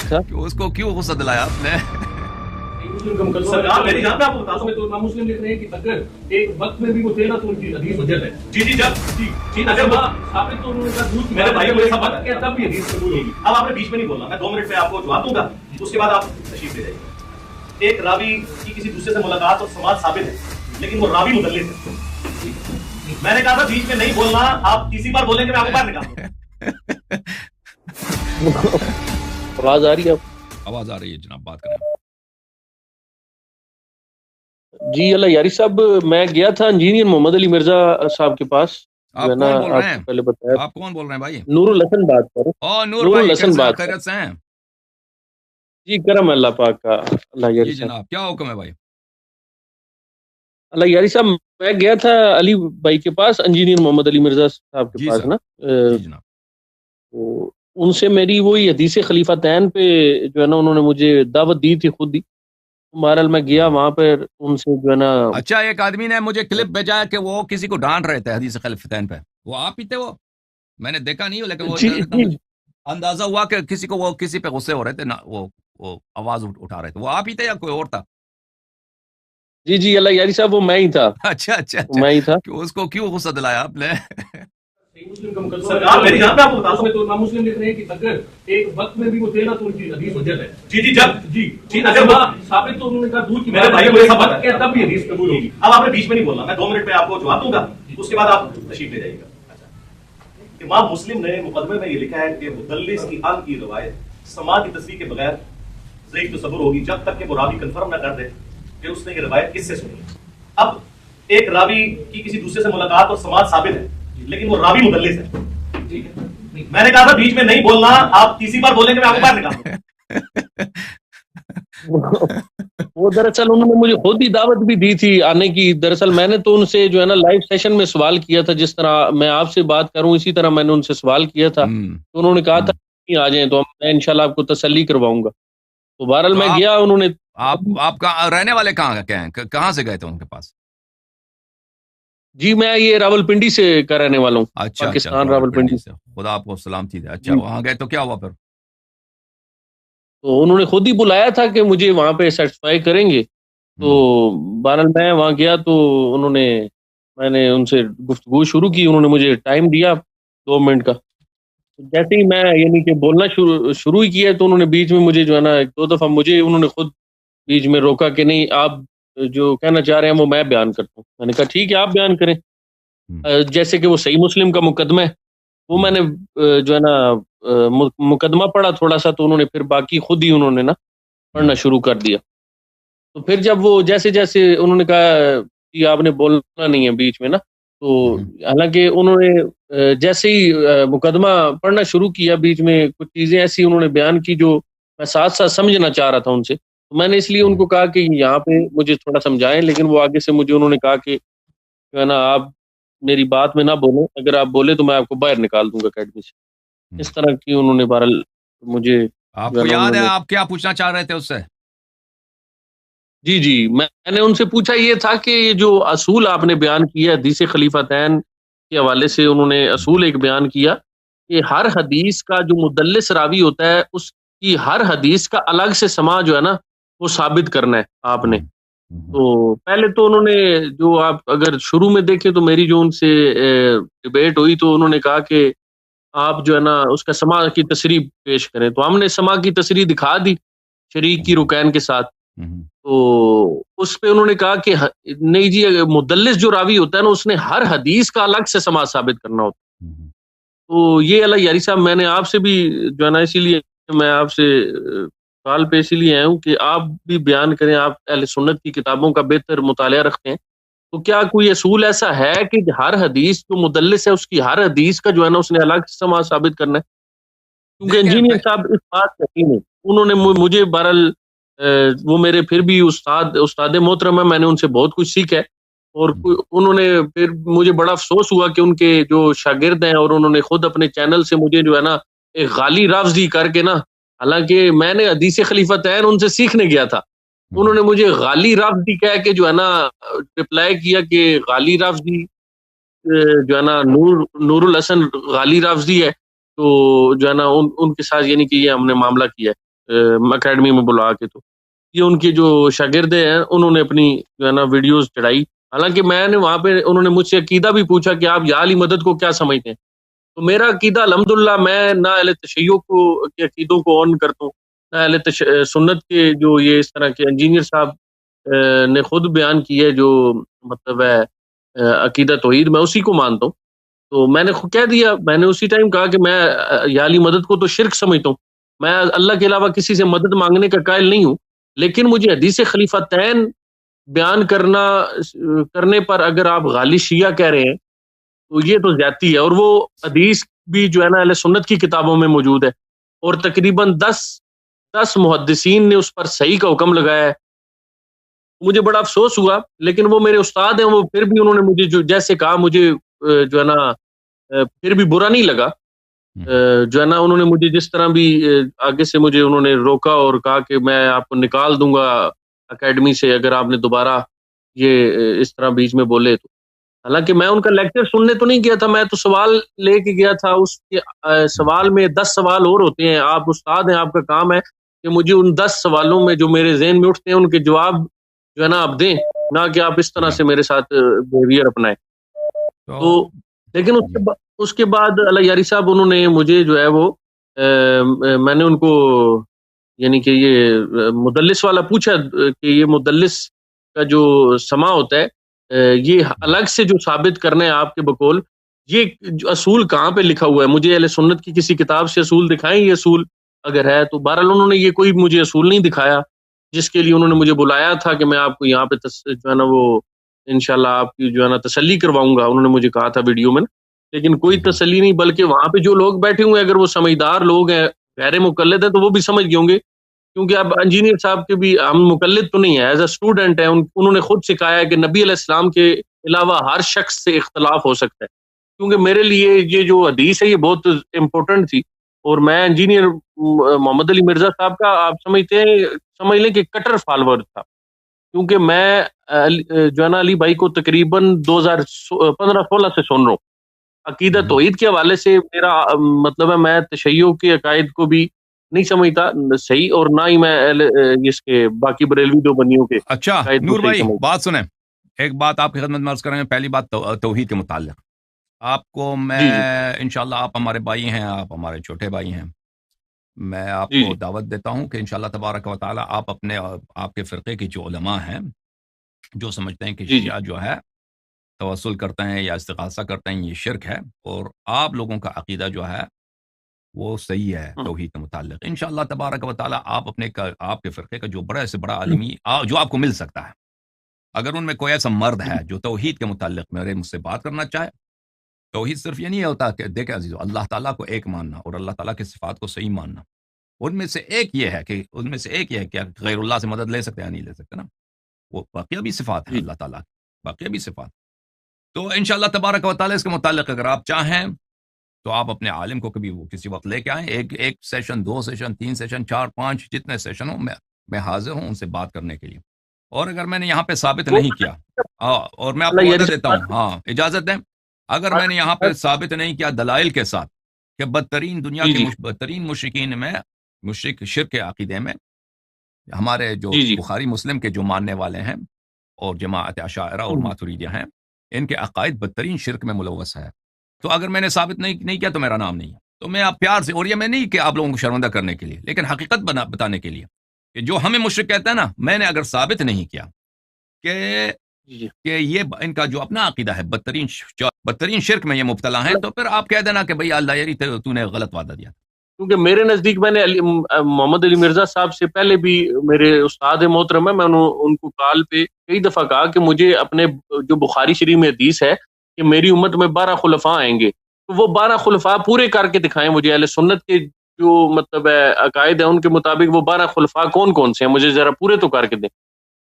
تھا کہ اس کو کیوں غصہ دلایا آپ نے؟ سرکار میری جان میں آپ کو بتا دوں تو امام مسلم لکھ رہے ہیں کہ اگر ایک وقت میں بھی وہ تھے نا تو ان کی حدیث حجت ہے. جی جب اگر ثابت تو انہوں نے کہا دودھ میرے بھائی کو یہ سب پتا ہے تب بھی حدیث قبول ہوگی. اب آپ نے بیچ میں نہیں بولنا, میں 2 منٹ میں آپ کو جواب دوں گا, اس کے بعد آپ تشریف لے جائیے. ایک راوی کی کسی دوسرے سے ملاقات اور سماعت ثابت ہے لیکن وہ راوی مدلس ہے. میں نے کہا تھا بیچ میں نہیں بولنا, آپ تیسری بار بولیں گے میں آپ کو باہر نکال دوں. آواز آ رہی ہے؟ آواز آ رہی ہے جناب, بات کریں. جی اللہ یاری صاحب, میں گیا تھا انجینئر محمد علی مرزا صاحب کے پاس. آپ جو ہے نا کون بول رہے آپ ہیں؟ کو پہلے بتایا. آپ کون بول رہے ہیں بھائی؟ نور الحسن بات کر رہا او ہوں. نور نور بھائی, الحسن کیسے ہیں, بات کر خیریت سے ہیں؟ جی کرم اللہ پاک کا. اللہ یاری جی صاحب, جناب, کیا حکم ہے بھائی؟ اللہ یاری صاحب, میں گیا تھا علی بھائی کے پاس, انجینئر محمد علی مرزا صاحب کے جی پاس سر, نا. جی جناب. تو ان سے میری وہی حدیث خلیفتین پہ جو ہے نا انہوں نے مجھے دعوت دی تھی خود ہی. بہرحال میں گیا وہاں پر ان سے جو ہے نا. اچھا, ایک آدمی نے مجھے کلپ بھیجا کہ وہ کسی کو ڈانٹ رہے تھے حدیث خلیفتین پہ, وہ آپ ہی تھے؟ وہ میں نے دیکھا نہیں ہوں لیکن وہ جی اتنا جی مجھے اندازہ ہوا کہ کسی کو وہ کسی پہ غصے ہو رہے تھے نا, وہ آواز اٹھا رہے تھے. وہ آپ ہی تھے یا کوئی اور تھا؟ جی جی اللہ یاری صاحب, وہ میں ہی تھا. اچھا اچھا وہ میں ہی تھا. کہ اس کو کیوں غصہ دلایا آپ نے؟ سرکار میری جان میں آپ کو بتا دوں تو امام مسلم لکھ رہے ہیں کہ اگر ایک وقت میں بھی وہ تھے نا تو ان کی حدیث حجت ہے. جی اگر ثابت تو انہوں نے کہا دودھ میرے بھائی کو یہ سب پتا ہے تب بھی حدیث قبول ہوگی. اب آپ نے بیچ میں نہیں بولنا, میں 2 منٹ میں آپ کو جواب دوں گا, اس کے بعد آپ تشریف لے جائیے گا. امام مسلم نے مقدمے میں یہ لکھا ہے کہ مدلس کی ان کی روایت سماع کی تصریح کے بغیر ضعیف تصور ہوگی جب تک کہ وہ راوی کنفرم نہ کر دے کہ اس نے یہ روایت کس سے سنی. اب ایک راوی کی کسی دوسرے سے ملاقات اور سماعت ثابت ہے لیکن وہ راوی مدلس ہے. میں نے کہا تھا بیچ میں نہیں بولنا, آپ تیسری بار بولیں گے میں آپ کو باہر نکال دوں. وہ دراصل انہوں نے مجھے خود ہی دعوت بھی دی تھی آنے کی. دراصل میں نے تو ان سے جو ہے نا لائیو سیشن میں سوال کیا تھا, جس طرح میں آپ سے بات کروں اسی طرح میں نے ان سے سوال کیا تھا. تو انہوں نے کہا تھا کہ آ جائیں تو میں انشاءاللہ آپ کو تسلی کرواؤں گا. تو بہرحال میں گیا. انہوں نے آپ رہنے والے کہاں کے ہیں, کہاں سے گئے تھے ان کے پاس؟ جی میں یہ راول پنڈی سے کا رہنے والا ہوں. اچھا پاکستان راول پنڈی سے, خدا آپ کو سلامتی دے. اچھا, وہاں گئے تو کیا ہوا پھر؟ تو انہوں نے خود ہی بلایا تھا کہ مجھے وہاں پہ سیٹسفائی کریں گے. تو بہرحال میں وہاں گیا تو میں نے ان سے گفتگو شروع کی. انہوں نے مجھے ٹائم دیا 2 منٹ کا. جیسے ہی میں یعنی کہ بولنا شروع ہی کیا تو انہوں نے بیچ میں مجھے جو ہے نا 2 دفعہ مجھے انہوں نے خود بیچ میں روکا کہ نہیں, آپ جو کہنا چاہ رہے ہیں وہ میں بیان کرتا ہوں. میں نے کہا ٹھیک ہے آپ بیان کریں. جیسے کہ وہ صحیح مسلم کا مقدمہ ہے, وہ میں نے جو ہے نا مقدمہ پڑھا تھوڑا سا, تو انہوں نے پھر باقی خود ہی انہوں نے نا پڑھنا شروع کر دیا. تو پھر جب وہ جیسے جیسے انہوں نے کہا کہ آپ نے بولنا نہیں ہے بیچ میں نا, تو حالانکہ انہوں نے جیسے ہی مقدمہ پڑھنا شروع کیا بیچ میں کچھ چیزیں ایسی انہوں نے بیان کی جو میں ساتھ ساتھ سمجھنا چاہ رہا تھا ان سے. تو میں نے اس لیے ان کو کہا کہ یہاں پہ مجھے تھوڑا سمجھائیں, لیکن وہ آگے سے مجھے انہوں نے کہا کہ جو ہے نا آپ میری بات میں نہ بولیں, اگر آپ بولے تو میں آپ کو باہر نکال دوں گا اکیڈمی سے. اس طرح کی انہوں نے بہرحال مجھے. آپ کو یاد ہے آپ کیا پوچھنا چاہ رہے تھے اس سے؟ جی جی میں نے ان سے پوچھا یہ تھا کہ یہ جو اصول آپ نے بیان کیا حدیث خلیفتین کے حوالے سے, انہوں نے اصول ایک بیان کیا کہ ہر حدیث کا جو مدلس راوی ہوتا ہے اس کی ہر حدیث کا الگ سے سماع جو ہے نا وہ ثابت کرنا ہے آپ نے. تو پہلے تو انہوں نے جو آپ اگر شروع میں دیکھیں تو میری جو ان سے ڈیبیٹ ہوئی تو انہوں نے کہا کہ آپ جو ہے نا اس کا سماع کی تصریح پیش کریں. تو ہم نے سماع کی تصریح دکھا دی شریک کی رکین کے ساتھ. تو اس پہ انہوں نے کہا کہ نہیں جی, مدلس جو راوی ہوتا ہے نا اس نے ہر حدیث کا الگ سے سماع ثابت کرنا ہوتا ہے. تو یہ اللہ یاری صاحب میں نے آپ سے بھی جو ہے نا اسی لیے میں آپ سے سوال پہ اسی لیے آیا ہوں کہ آپ بھی بیان کریں. آپ اہل سنت کی کتابوں کا بہتر مطالعہ رکھتے ہیں, تو کیا کوئی اصول ایسا ہے کہ ہر حدیث جو مدلس ہے اس کی ہر حدیث کا جو ہے نا اس نے الگ سے سماع ثابت کرنا ہے؟ کیونکہ انجینئر صاحب اس بات یقین ہے, انہوں نے مجھے بہرحال وہ میرے پھر بھی استاد محترم ہے, میں نے ان سے بہت کچھ سیکھا ہے. اور انہوں نے پھر مجھے بڑا افسوس ہوا کہ ان کے جو شاگرد ہیں اور انہوں نے خود اپنے چینل سے مجھے جو ہے نا ایک غالی رافضی کر کے نا, حالانکہ میں نے حدیث خلیفتین ان سے سیکھنے گیا تھا, انہوں نے مجھے غالی رافضی کہہ کے جو ہے نا رپلائی کیا کہ غالی رافضی جو ہے نا نور الحسن غالی رافضی ہے. تو جو ہے نا ان کے ساتھ یعنی کہ یہ ہم نے معاملہ کیا ہے. اکیڈمی میں بلا کے، تو یہ ان کے جو شاگرد ہیں انہوں نے اپنی جو ہے نا ویڈیوز چڑھائی، حالانکہ میں نے وہاں پہ انہوں نے مجھ سے عقیدہ بھی پوچھا کہ آپ یا علی مدد کو کیا سمجھتے ہیں، تو میرا عقیدہ الحمدللہ، میں نہ اہل تشیع کو کے عقیدوں کو اون کرتا ہوں، نہ اہل سنت کے جو یہ اس طرح کے انجینئر صاحب نے خود بیان کی ہے جو مطلب ہے عقیدہ توحید، میں اسی کو مانتا ہوں۔ تو میں نے کہہ دیا، میں نے اسی ٹائم کہا کہ میں یا علی مدد کو تو شرک سمجھتا ہوں، میں اللہ کے علاوہ کسی سے مدد مانگنے کا قائل نہیں ہوں، لیکن مجھے حدیث خلیفتین بیان کرنے پر اگر آپ غالی شیعہ کہہ رہے ہیں تو یہ تو زیادتی ہے، اور وہ حدیث بھی جو ہے نا اہل سنت کی کتابوں میں موجود ہے، اور تقریباً 10 محدثین نے اس پر صحیح کا حکم لگایا ہے۔ مجھے بڑا افسوس ہوا، لیکن وہ میرے استاد ہیں، وہ پھر بھی انہوں نے مجھے جو جیسے کہا، مجھے جو ہے نا پھر بھی برا نہیں لگا، جو ہے نا انہوں نے مجھے جس طرح بھی آگے سے مجھے انہوں نے روکا اور کہا کہ میں آپ کو نکال دوں گا اکیڈمی سے اگر آپ نے دوبارہ یہ اس طرح بیچ میں بولے تو۔ حالانکہ میں ان کا لیکچر سننے تو نہیں گیا تھا، میں تو سوال لے کے گیا تھا، اس کے سوال میں 10 سوال اور ہوتے ہیں، آپ استاد ہیں، آپ کا کام ہے کہ مجھے ان 10 سوالوں میں جو میرے ذہن میں اٹھتے ہیں ان کے جواب جو ہے نا آپ دیں، نہ کہ آپ اس طرح سے میرے ساتھ بیہیویئر اپنائیں۔ تو لیکن اس کے بعد اللہ یاری صاحب انہوں نے مجھے جو ہے وہ میں نے ان کو یعنی کہ یہ مدلس والا پوچھا کہ یہ مدلس کا جو سما ہوتا ہے یہ الگ سے جو ثابت کرنا ہے آپ کے بقول، یہ جو اصول کہاں پہ لکھا ہوا ہے؟ مجھے اہل سنت کی کسی کتاب سے اصول دکھائیں، یہ اصول اگر ہے تو۔ بہرحال انہوں نے یہ کوئی مجھے اصول نہیں دکھایا جس کے لیے انہوں نے مجھے بلایا تھا کہ میں آپ کو یہاں پہ جو ہے نا وہ انشاءاللہ آپ کی جو ہے نا تسلی کرواؤں گا، انہوں نے مجھے کہا تھا ویڈیو میں، لیکن کوئی تسلی نہیں، بلکہ وہاں پہ جو لوگ بیٹھے ہوئے ہیں اگر وہ سمجھدار لوگ ہیں، غیر مقلد ہیں، تو وہ بھی سمجھ گئے ہوں گے، کیونکہ اب انجینئر صاحب کے بھی ہم مقلد تو نہیں ہیں، ایز اے اسٹوڈنٹ ہیں، انہوں نے خود سکھایا ہے کہ نبی علیہ السلام کے علاوہ ہر شخص سے اختلاف ہو سکتا ہے، کیونکہ میرے لیے یہ جو حدیث ہے یہ بہت امپورٹنٹ تھی، اور میں انجینئر محمد علی مرزا صاحب کا آپ سمجھ لیں کہ کٹر فالوور تھا، کیونکہ میں جو ہے نا علی بھائی کو تقریباً 2015-16 سے سن رہا ہوں، عقیدہ توحید کے حوالے سے میرا مطلب ہے میں تشیع کے عقائد کو بھی نہیں سمجھتا صحیح، اور نہ ہی میں اس کے باقی بریلوی دیوبندیوں کے اچھا نور بھائی بات سنیں، ایک بات آپ کی خدمت میں عرض کریں، پہلی بات توحید کے متعلق آپ کو میں انشاءاللہ، آپ ہمارے بھائی ہیں، آپ ہمارے چھوٹے بھائی ہیں، میں آپ کو دعوت دیتا ہوں کہ انشاءاللہ تبارک و تعالی آپ کے فرقے کی جو علماء ہیں جو سمجھتے ہیں کہ شیعہ جو ہے توسل کرتے ہیں یا استغاثہ کرتے ہیں یہ شرک ہے، اور آپ لوگوں کا عقیدہ جو ہے وہ صحیح ہے توحید کے متعلق، انشاءاللہ تبارک و تعالی آپ کے فرقے کا جو بڑا سے بڑا عالمی جو آپ کو مل سکتا ہے، اگر ان میں کوئی ایسا مرد ہے جو توحید کے متعلق مجھ سے بات کرنا چاہے۔ توحید صرف یہ نہیں ہوتا کہ دیکھیں عزیزو، اللہ تعالیٰ کو ایک ماننا اور اللہ تعالیٰ کے صفات کو صحیح ماننا، ان میں سے ایک یہ ہے کہ غیر اللہ سے مدد لے سکتے ہیں یا نہیں لے سکتے نا، وہ باقیہ بھی صفات ہیں اللہ تعالیٰ کی، باقیہ بھی صفات۔ تو انشاءاللہ تبارک و تعالیٰ اس کے متعلق اگر آپ چاہیں تو آپ اپنے عالم کو کبھی وہ کسی وقت لے کے آئیں، ایک سیشن، 2 سیشن، 3 سیشن، 4 5 جتنے سیشن ہوں میں حاضر ہوں ان سے بات کرنے کے لیے، اور اگر میں نے یہاں پہ ثابت نہیں کیا، اور میں آپ کو وعدہ دیتا ہوں، ہاں اجازت دیں، اگر میں نے یہاں پہ ثابت نہیں کیا دلائل کے ساتھ کہ بدترین دنیا کے بدترین مشرکین میں، مشرک شرک کے عقیدے میں، ہمارے جو بخاری مسلم کے جو ماننے والے ہیں اور جماعت اشاعرہ اور ماتریدیہ ہیں، ان کے عقائد بدترین شرک میں ملوث ہے، تو اگر میں نے ثابت نہیں کیا تو میرا نام نہیں ہے، تو میں آپ پیار سے، اور یہ میں نہیں کہ آپ لوگوں کو شرمندہ کرنے کے لیے، لیکن حقیقت بتانے کے لیے کہ جو ہمیں مشرک کہتا ہے نا، میں نے اگر ثابت نہیں کیا کہ یہ ان کا جو اپنا عقیدہ ہے بدترین شرک میں یہ مبتلا ہیں، تو پھر آپ کہہ دینا کہ بھئی اللہ یاری تو نے غلط وعدہ دیا، کیونکہ میرے نزدیک میں نے محمد علی مرزا صاحب سے پہلے بھی میرے استاد محترم ہے، میں ان کو کال پہ کئی دفعہ کہا کہ مجھے اپنے جو بخاری شریف میں حدیث ہے کہ میری امت میں 12 خلفاء آئیں گے، تو وہ 12 خلفاء پورے کر کے دکھائیں مجھے، اہل سنت کے جو مطلب ہے عقائد ہیں ان کے مطابق وہ 12 خلفاء کون سے ہیں، مجھے ذرا پورے تو کر کے دیں۔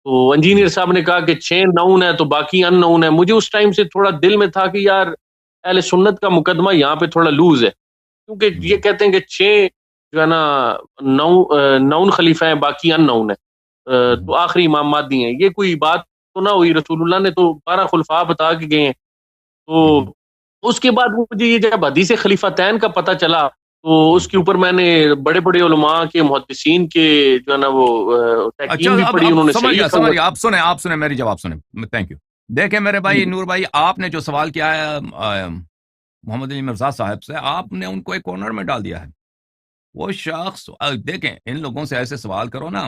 تو انجینئر صاحب نے کہا کہ 6 نون ہے تو باقی ان نون ہے۔ مجھے اس ٹائم سے تھوڑا دل میں تھا کہ یار اہل سنت کا مقدمہ یہاں پہ تھوڑا لوز ہے، کیونکہ یہ کہتے ہیں کہ 6 جو ہے نا نون خلیفہ ہیں، باقی ان نون ہے، تو آخری امام مہدی ہیں، یہ کوئی بات تو نہ ہوئی، رسول اللہ نے تو 12 خلفاء بتا کے گئے ہیں۔ تو اس کے بعد مجھے یہ جب حدیث خلیفتین کا پتہ چلا تو اس کے اوپر میں نے بڑے بڑے علماء کے محدثین کے جو ہے نا وہ تحقیق بھی پڑھی، انہوں نے صحیح لکھا ہوا ہے۔ آپ سنیں میری جواب سنیں، تھینک یو۔ دیکھیں میرے بھائی نور بھائی، آپ نے جو سوال کیا ہے محمد علی مرزا صاحب سے، آپ نے ان کو ایک کارنر میں ڈال دیا ہے۔ وہ شخص دیکھیں، ان لوگوں سے ایسے سوال کرو نا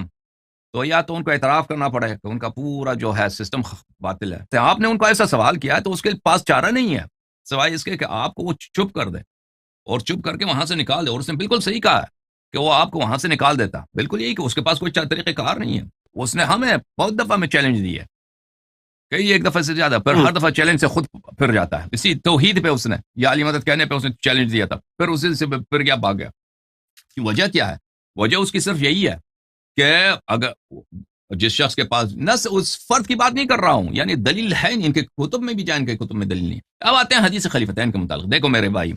تو یا تو ان کو اعتراف کرنا پڑے کہ ان کا پورا جو ہے سسٹم باطل ہے۔ تو آپ نے ان کو ایسا سوال کیا ہے تو اس کے پاس چارہ نہیں ہے سوائے اس کے کہ آپ کو وہ چپ کر دے اور چپ کر کے وہاں سے نکال دے۔ اور اس نے بالکل صحیح کہا ہے کہ وہ آپ کو وہاں سے نکال دیتا، بالکل یہی کہ اس کے پاس کوئی طریقہ کار نہیں ہے۔ اس نے ہمیں بہت دفعہ میں چیلنج دی ہے، کئی ایک دفعہ سے زیادہ، پھر ہر دفعہ چیلنج سے خود پھر جاتا ہے۔ اسی توحید پہ اس نے یا علی مدد کہنے پہ اس نے چیلنج دیا تھا، پھر اسی سے پھر گیا بھاگ گیا۔ وجہ کیا ہے؟ وجہ اس کی صرف یہی ہے کہ اگر جس شخص کے پاس نس، اس فرد کی بات نہیں کر رہا ہوں، یعنی دلیل ہے ان کے کتب میں بھی جائیں، ان کے کتب میں دلیل نہیں۔ اب آتے ہیں حدیث خلیفتین کے متعلق۔ دیکھو میرے بھائی،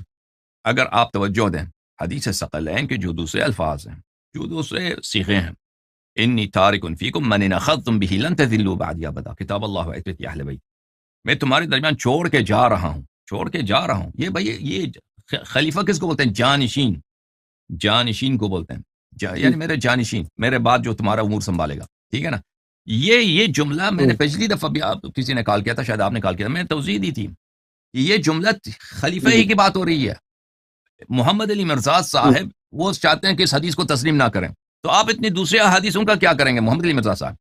اگر آپ توجہ دیں، حدیث ثقلین کے جو دوسرے الفاظ ہیں، جو دوسرے صیغے ہیں، انی تارک فیکم من ان اخذتم به لن تذلوا بعدی ابدا، کتاب اللہ و عترتی اہل بیت، میں تمہارے درمیان چھوڑ کے جا رہا ہوں۔ یہ بھائی، یہ خلیفہ کس کو بولتے ہیں؟ جانشین کو بولتے ہیں، یعنی میرے جانشین، میرے بعد جو تمہارا امور سنبھالے گا، ٹھیک ہے نا۔ یہ جملہ میں نے پچھلی دفعہ بھی کسی نے کال کیا تھا، شاید آپ نے کال کیا تھا، میں نے توضیح دی تھی، یہ جملہ خلیفہ ہی کی بات ہو رہی ہے۔ محمد علی مرزا صاحب وہ چاہتے ہیں کہ اس حدیث کو تسلیم نہ کریں، تو آپ اتنی دوسری حدیثوں کا کیا کریں گے؟ محمد علی مرزا صاحب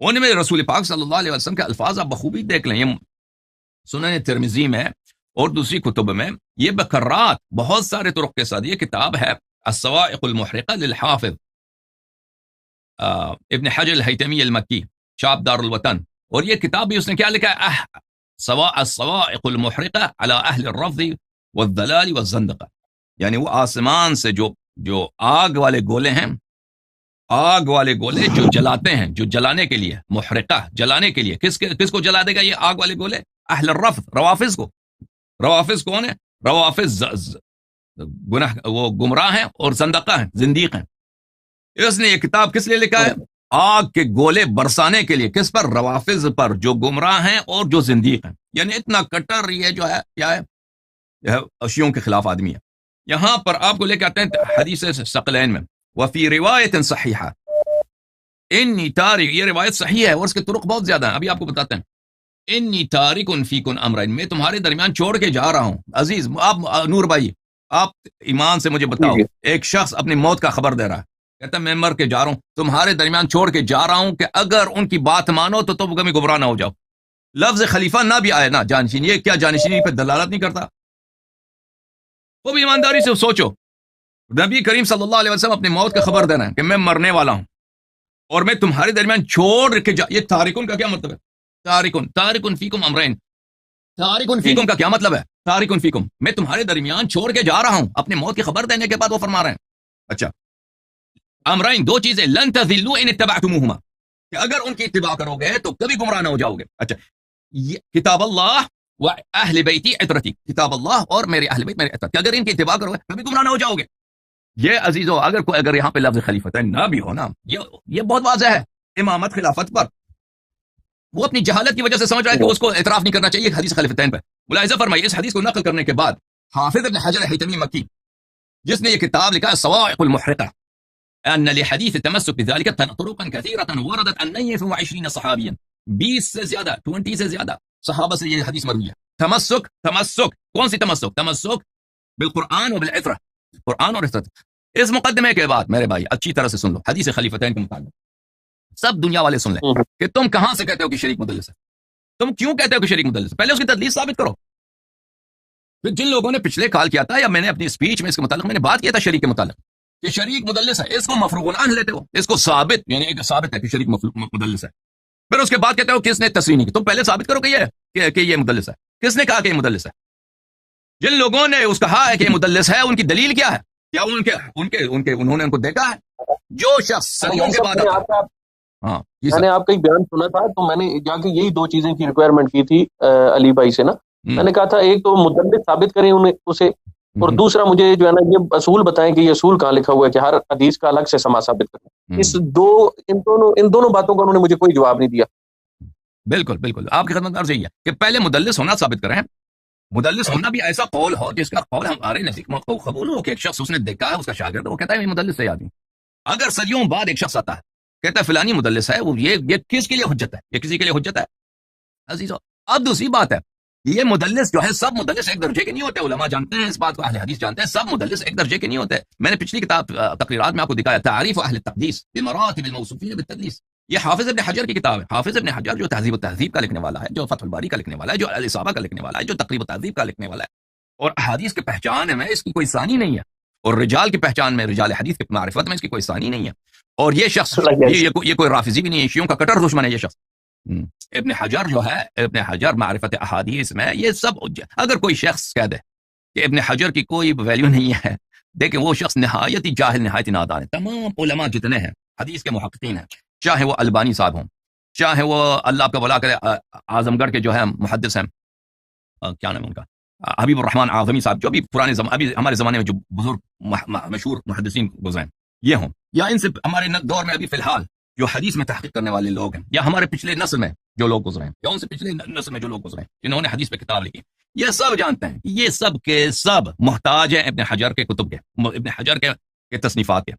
انہوں نے رسول پاک صلی اللہ علیہ وسلم کے الفاظ آپ بخوبی دیکھ لیں، یہ سنن ترمذی میں اور دوسری کتب میں یہ بکرات بہت سارے طرق کے ساتھ، یہ کتاب ہے الصواعق المحرقہ للحافظ ابن حجر الہیتمی المکی، شاپ دار الوطن، اور یہ کتاب بھی اس نے کیا لکھا ہے؟ الصواعق المحرقہ علی اہل الرفض والضلال والزندقہ، یعنی وہ آسمان سے جو آگ والے گولے ہیں، آگ والے گولے جو جلاتے ہیں، جو جلانے کے لیے، محرقہ جلانے کے لیے، کس کو جلا دے گا یہ آگ والے گولے؟ اہل الرفض، روافظ کو۔ روافظ کون ہے؟ روافظ گناہ، وہ گمراہ ہیں اور زندقہ ہیں، زندیق ہیں۔ اس نے یہ کتاب کس لیے لکھا ہے؟ آگ کے گولے برسانے کے لیے، کس پر؟ روافظ پر، جو گمراہ ہیں اور جو زندیق ہیں۔ یعنی اتنا کٹر یہ جو ہے کیا ہے، شیعوں کے خلاف آدمی ہے۔ یہاں پر آپ کو لے کے آتے ہیں حدیث ثقلین میں، وفی روایت صحیحہ انی تارک، یہ روایت صحیح ہے اور اس کے طرق بہت زیادہ ہیں، ابھی آپ کو بتاتے ہیں۔ انی تارک فیکم امرین، میں تمہارے درمیان چھوڑ کے جا رہا ہوں۔ عزیز آپ نور بھائی، آپ ایمان سے مجھے بتاؤ، ایک شخص اپنی موت کا خبر دے رہا ہے، کہتا ہے میں مر کے جا رہا ہوں، تمہارے درمیان چھوڑ کے جا رہا ہوں کہ اگر ان کی بات مانو تو تم کبھی گمراہ نہ ہو جاؤ۔ لفظ خلیفہ نہ بھی آئے نا جانشین، یہ کیا جانشینی پہ دلالت نہیں کرتا؟ وہ بھی ایمانداری سے سوچو، نبی کریم صلی اللہ علیہ وسلم اپنی موت کا خبر دینا ہے کہ میں مرنے والا ہوں اور میں تمہارے درمیان چھوڑ کے یہ تارکن کا کیا مطلب ہے؟ تارکن فیکم امرین، تارکن فیکم کا کیا مطلب ہے؟ تارکن فیکم، میں تمہارے درمیان چھوڑ کے جا رہا ہوں، اپنی موت کی خبر دینے کے بعد وہ فرما رہے ہیں۔ اچھا، امرین دو چیزیں، لن تذلوا ان اتبعتموہما، کہ اگر ان کی اتباع کرو گے تو کبھی گمراہ نہ ہو جاؤ گے۔ اچھا، کتاب اللہ و اہل بیتی عترتی، کتاب اللہ اور میرے اہل بیت میرے عترت، کہ اگر ان کی اتباع کرو گے کبھی گمراہ نہ ہو جاؤ گے۔ یہ عزیزو، اگر یہاں پہ لفظ خلیفتین نہ بھی ہو نا، یہ بہت واضح ہے امامت خلافت پر۔ وہ اپنی جہالت کی وجہ سے سمجھ رہا ہے کہ اس کو اعتراف نہیں کرنا چاہیے حدیث خلیفتین پہ۔ ملاحظہ فرمائیے، اس حدیث کو نقل کرنے کے بعد حافظ ابن حجر الہیتمی مکی، جس نے یہ کتاب لکھا الصواعق المحرقہ، ان لحدیث التمسک بذلك طرقا كثيرة وردت عن 29 صحابیا، 20 سے زیادہ، 20 سے زیادہ صحابہ سے یہ حدیث مروی ہے۔ تمسک کون سی تمسک؟ تمسک بالقرآن و بالعترہ، قرآن اور عترت۔ اس مقدمے کے بعد میرے بھائی اچھی طرح سے سن لو حدیث خلیفتین کے متعلق، سب دنیا والے سن لیں کہ تم کہاں سے کہتے ہو کہ شریک مدلس ہے، تم کیوں کہتے ہو کہ شریک مدلس ہے، پہلے اس کی تدلیس ثابت کرو۔ پھر جن لوگوں نے پچھلے کال کیا تھا یا میں نے اپنی اسپیچ میں اس کے متعلق میں نے بات کیا تھا شریک کے متعلق کہ شریک مدلس ہے، اس کو مفروغ عنہ لیتے ہو، اس کو ثابت، یعنی ایک ثابت ہے کہ شریک مدلس ہے، پھر اس کے بعد کہتے ہو کس نے تصریح نہیں کی، تم پہلے ثابت کرو کہ یہ مدلس ہے۔ کس نے کہا کہ یہ مدلس ہے؟ جن لوگوں نے اس کہا ہے کہ یہ مدلس ہے، ان کی دلیل کیا ہے؟ کیا انہوں نے ان کو دیکھا ہے؟ جو شخص صدیوں کے بعد ہاں، میں نے آپ کا بیان سنا تھا تو میں نے جا کے یہی دو چیزیں کی ریکوائرمنٹ کی تھی علی بھائی سے نا، میں نے کہا تھا ایک تو مدلس ثابت کریں اسے، اور دوسرا مجھے جو ہے نا یہ اصول بتائیں کہ یہ اصول کہاں لکھا ہوا ہے کہ ہر حدیث کا الگ سے سما ثابت کریں۔ ان دونوں باتوں کا انہوں نے مجھے کوئی جواب نہیں دیا۔ بالکل آپ کی خدمت میں عرض یہی ہے کہ پہلے مدلس ہونا ثابت کریں، مدلس ہونا بھی ایسا قول ہو جس کا قول ہمارے نزدیک کو قبول ہو، کہ ایک شخص اس نے دیکھا ہے، اس کا شاگرد، وہ کہتا ہے یہ مدلس ہے آدمی. اگر صدیوں بعد ایک شخص آتا ہے کہتا ہے فلانی مدلس ہے، وہ یہ کس کے لیے حجت ہے؟ یہ کسی کے لیے حجت ہے عزیزو. اب دوسری بات ہے، یہ مدلس جو ہے، سب مدلس ایک درجے کے نہیں ہوتے. علماء جانتے ہیں اس بات کو، اہل حدیث جانتے ہیں، سب مدلس ایک درجے کے نہیں ہوتے. میں نے پچھلی کتاب تقریرات میں آپ کو دکھایا، تعریف اہل التقدیس بمراتب الموصوفین بالتدلیس. یہ حافظ ابن حجر کی کتاب ہے. حافظ ابن حجر جو تہذیب و تہذیب کا لکھنے والا ہے، جو فتح الباری کا لکھنے والا ہے، جو الاصابہ کا لکھنے والا ہے، جو تقریب و تہذیب کا لکھنے والا ہے، اور احادیث کی پہچان میں اس کی کوئی ثانی نہیں ہے، اور رجال کی پہچان میں، رجال حدیث کی معرفت میں اس کی کوئی ثانی نہیں ہے. اور یہ شخص یہ کوئی رافضی بھی نہیں ہے، شیعوں کا کٹر دشمن ہے یہ شخص. ابن حجر جو ہے، ابن حجر معرفت احادیث میں یہ سب، اگر کوئی شخص کہہ دے کہ ابن حجر کی کوئی ویلیو نہیں ہے، دیکھیں وہ شخص نہایت ہی جاہل، نہایت ہی نادان ہے. تمام علماء جتنے ہیں حدیث کے محققین ہیں، چاہے وہ البانی صاحب ہوں، چاہے وہ اللہ آپ کا بلا کرے اعظم گڑھ کے جو ہے محدث ہیں، کیا نام ہے ان کا، حبیب الرحمن اعظمی صاحب، جو ابھی پرانے ابھی ہمارے زمانے میں جو بزرگ مشہور محدثین گزرے ہیں، یہ ہوں، یا ان سے ہمارے دور میں ابھی فی الحال جو حدیث میں تحقیق کرنے والے لوگ ہیں، یا ہمارے پچھلے نسل میں جو لوگ گزرے ہیں، یا ان سے پچھلے نسل میں جو لوگ گزرے ہیں جنہوں نے حدیث پہ کتاب لکھی، یہ سب جانتے ہیں، یہ سب کے سب محتاج ہیں ابن حجر کے کتب کے، ابن حجر کے تصنیفات کے.